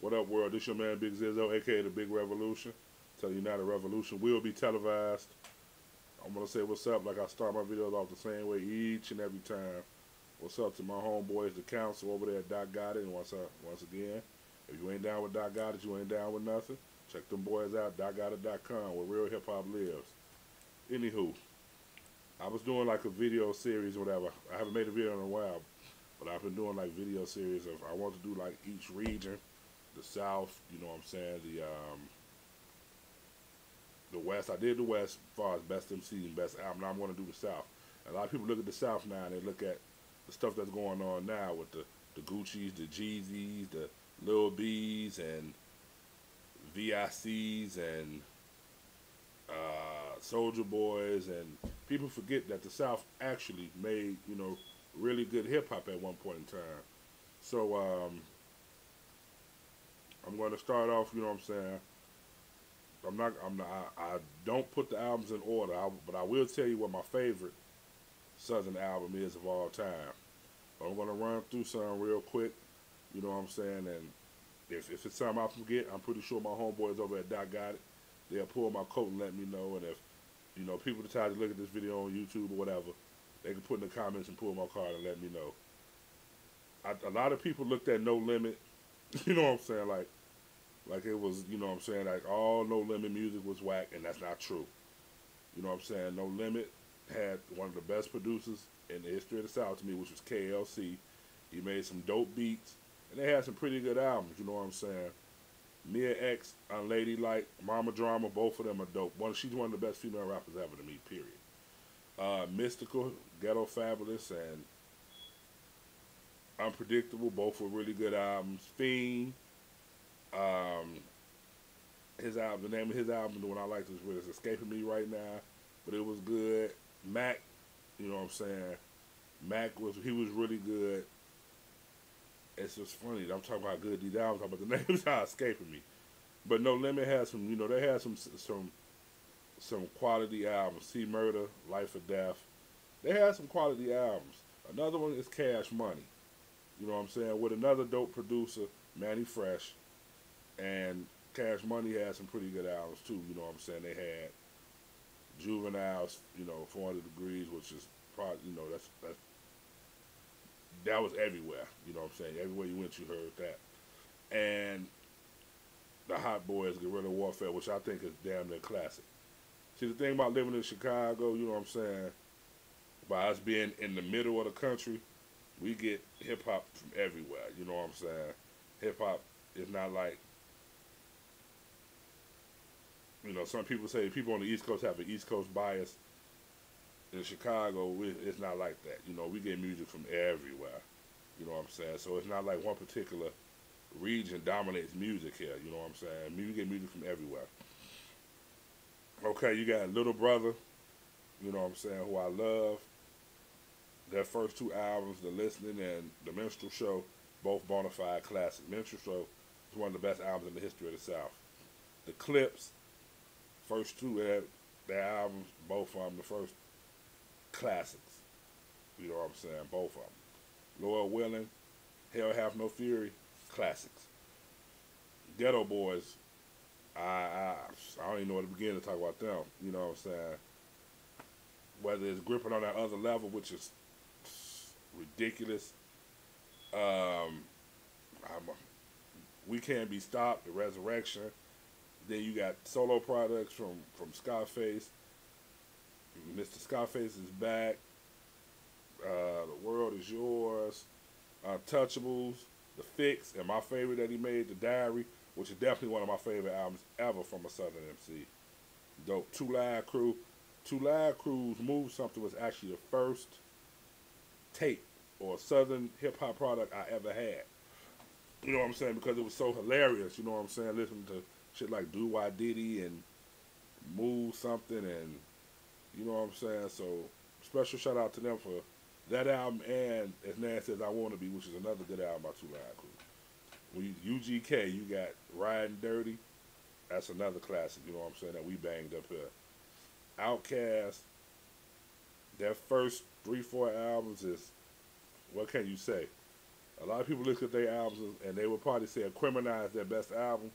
What up, world? This your man Big Zizzo, aka the Big Revolution. Tell you now, the revolution will be televised. I'm gonna say what's up, like I start my videos off the same way each and every time. What's up to my homeboys, the council over there at Doc Got It, and once again, if you ain't down with Doc Got It, you ain't down with nothing. Check them boys out, DocGotIt.com, where real hip hop lives. Anywho, I was doing like a video series or whatever. I haven't made a video in a while, but I've been doing like video series of I want to do like each region, the South, you know what I'm saying, the West. I did the West as far as best MC and best album. Now I'm going to do the South. And a lot of people look at the South now and they look at the stuff that's going on now with the Gucci's, the Jeezys, the Lil B's, and VICs, and Soldier Boys, and people forget that the South actually made, really good hip hop at one point in time. So I'm going to start off, you know what I'm saying. I don't put the albums in order, but I will tell you what my favorite Southern album is of all time. But I'm gonna run through some real quick, you know what I'm saying. And if it's something I forget, I'm pretty sure my homeboys over at Doc Got It, they'll pull my coat and let me know. And if people decide to look at this video on YouTube or whatever, they can put in the comments and pull my card and let me know. A lot of people looked at No Limit, you know what I'm saying, like it was, you know what I'm saying, like all No Limit music was whack, and that's not true. You know what I'm saying? No Limit had one of the best producers in the history of the South to me, which was KLC. He made some dope beats, and they had some pretty good albums, you know what I'm saying? Mia X, Unladylike, Mama Drama, both of them are dope. She's one of the best female rappers ever to me, period. Mystical, Ghetto Fabulous, and Unpredictable, both were really good albums. Fiend, his album, the name of his album, the one I liked was escaping me right now, but it was good. Mac, you know what I'm saying? He was really good. It's just funny that I'm talking about how good these albums are, but the names are escaping me. But No Limit had some, they had some quality albums. See Murder, Life or Death. They had some quality albums. Another one is Cash Money. You know what I'm saying? With another dope producer, Manny Fresh, and Cash Money had some pretty good albums too. You know what I'm saying? They had Juveniles, 400 Degrees, which is probably, that was everywhere. You know what I'm saying? Everywhere you went, you heard that. And the Hot Boys, Guerrilla Warfare, which I think is damn near classic. See, the thing about living in Chicago, you know what I'm saying? By us being in the middle of the country, we get hip hop from everywhere. You know what I'm saying? Hip hop is not like, some people say people on the East Coast have an East Coast bias. In Chicago, it's not like that. We get music from everywhere. You know what I'm saying? So it's not like one particular region dominates music here. You know what I'm saying? We get music from everywhere. Okay, you got Little Brother, you know what I'm saying, who I love. Their first two albums, The Listening and The Minstrel Show, both bona fide classics. Minstrel Show is one of the best albums in the history of the South. The Clips, first two, their albums, both of them, the first classics. You know what I'm saying? Both of them. Lord Willing, Hell Have No Fury, classics. Ghetto Boys, I don't even know where to begin to talk about them. You know what I'm saying? Whether it's Gripping on That Other Level, which is ridiculous. We Can't Be Stopped, The Resurrection. Then you got solo products from Scarface. Mr. Scarface is back. The World Is Yours. Untouchables. The Fix. And my favorite that he made, The Diary, which is definitely one of my favorite albums ever from a Southern MC. Dope. Two Live Crew. Two Live Crew's Move Something was actually the first tape or Southern hip hop product I ever had. You know what I'm saying? Because it was so hilarious. You know what I'm saying? Listening to shit like Do Why Diddy and Move Something, and you know what I'm saying? So special shout out to them for that album, and As Nasty As I Wanna Be, which is another good album by Two Live Crew. When UGK, you got Riding Dirty. That's another classic, you know what I'm saying, that we banged up here. Outkast, their first 3-4 albums is, what can you say? A lot of people look at their albums and they would probably say Criminal is their best album.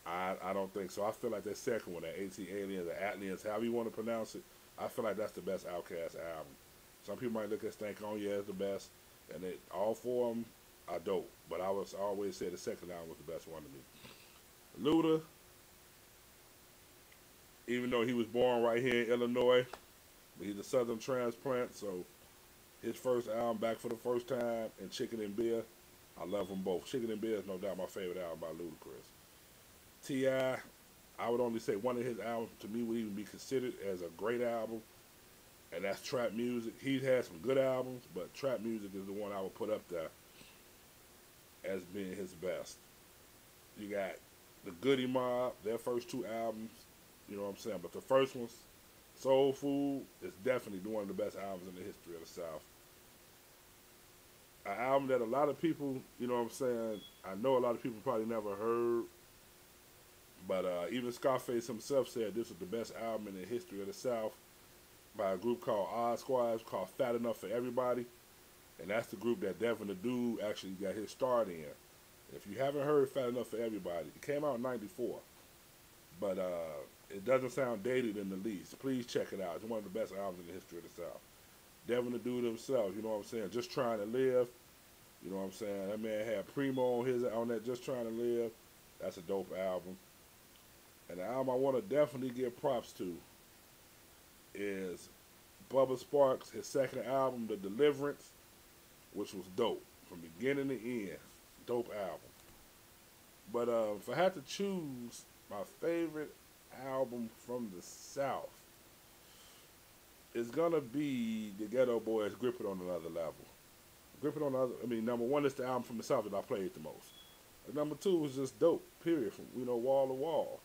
I don't think so. I feel like that second one, that 18 Aliens or Atlians, however you want to pronounce it, I feel like that's the best Outkast album. Some people might look at Stank On Yeah as the best, and all four of them are dope. But I always say the second album was the best one to me. Luda, even though he was born right here in Illinois, but he's a Southern transplant, so his first album, Back for the First Time, and Chicken and Beer, I love them both. Chicken and Beer is no doubt my favorite album by Ludacris. T.I., I would only say one of his albums to me would even be considered as a great album, and that's Trap Music. He's had some good albums, but Trap Music is the one I would put up there as being his best. You got the Goody Mob, their first two albums, you know what I'm saying? But the first one's Soul Food is definitely one of the best albums in the history of the South. An album that a lot of people, you know what I'm saying, I know a lot of people probably never heard, but even Scarface himself said this was the best album in the history of the South by a group called Odd Squad, called Fat Enough for Everybody. And that's the group that Devin the Dude actually got his start in. If you haven't heard Fat Enough for Everybody, it came out in '94. But it doesn't sound dated in the least. Please check it out. It's one of the best albums in the history of the South. Devin the Dude himself, you know what I'm saying? Just Trying to Live. You know what I'm saying? That man had Primo on that Just Trying to Live. That's a dope album. And the album I want to definitely give props to is Bubba Sparks, his second album, The Deliverance, which was dope from beginning to end. Dope album. But if I had to choose my favorite album from the South, it's gonna be the Ghetto Boys' "Grip It on Another Level." Grip It on Another. I mean, number one is the album from the South that I played the most. And number two was just dope. Period. From wall to wall.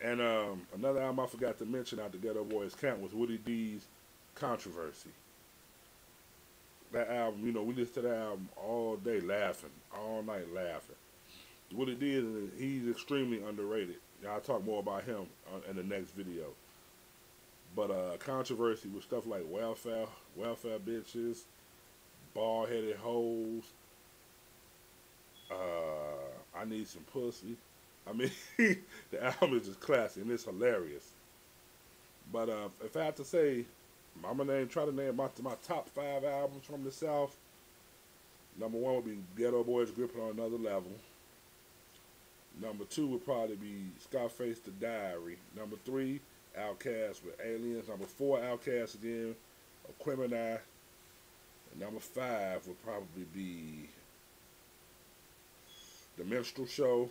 And another album I forgot to mention out the Ghetto Boys camp was Woody D's "Controversy." That album, we listened to that album all day laughing, all night laughing. Woody D, he's extremely underrated. I'll talk more about him in the next video. But Controversy with stuff like welfare bitches, bald headed hoes, I need some pussy. I mean, the album is just classic and it's hilarious. But if I had to say, I'm gonna try to name my top 5 albums from the South. Number 1 would be Ghetto Boys' "Grip It on Another Level." Number 2 would probably be Scarface, "The Diary." Number 3, Outkast with "Aliens." Number 4, Outkast again, "Criminal." And number 5 would probably be The Minstrel Show.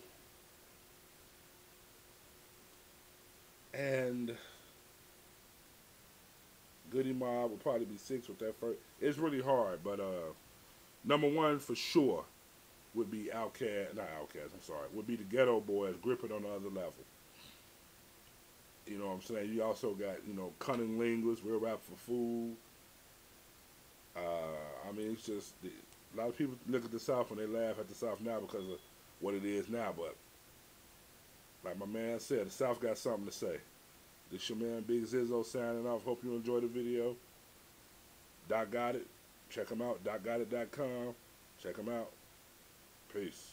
And Goody Mob would probably be 6 with that first. It's really hard, but number 1 for sure would be would be the Ghetto Boys' "Grip It on the Other Level." You know what I'm saying? You also got, Cunning Linguist, "Real Rap for Food." I mean, it's just, a lot of people look at the South and they laugh at the South now because of what it is now, but like my man said, the South got something to say. This your man Big Zizzo signing off. Hope you enjoyed the video. Doc Got It. Check him out. DocGotIt.com. Check him out. Peace.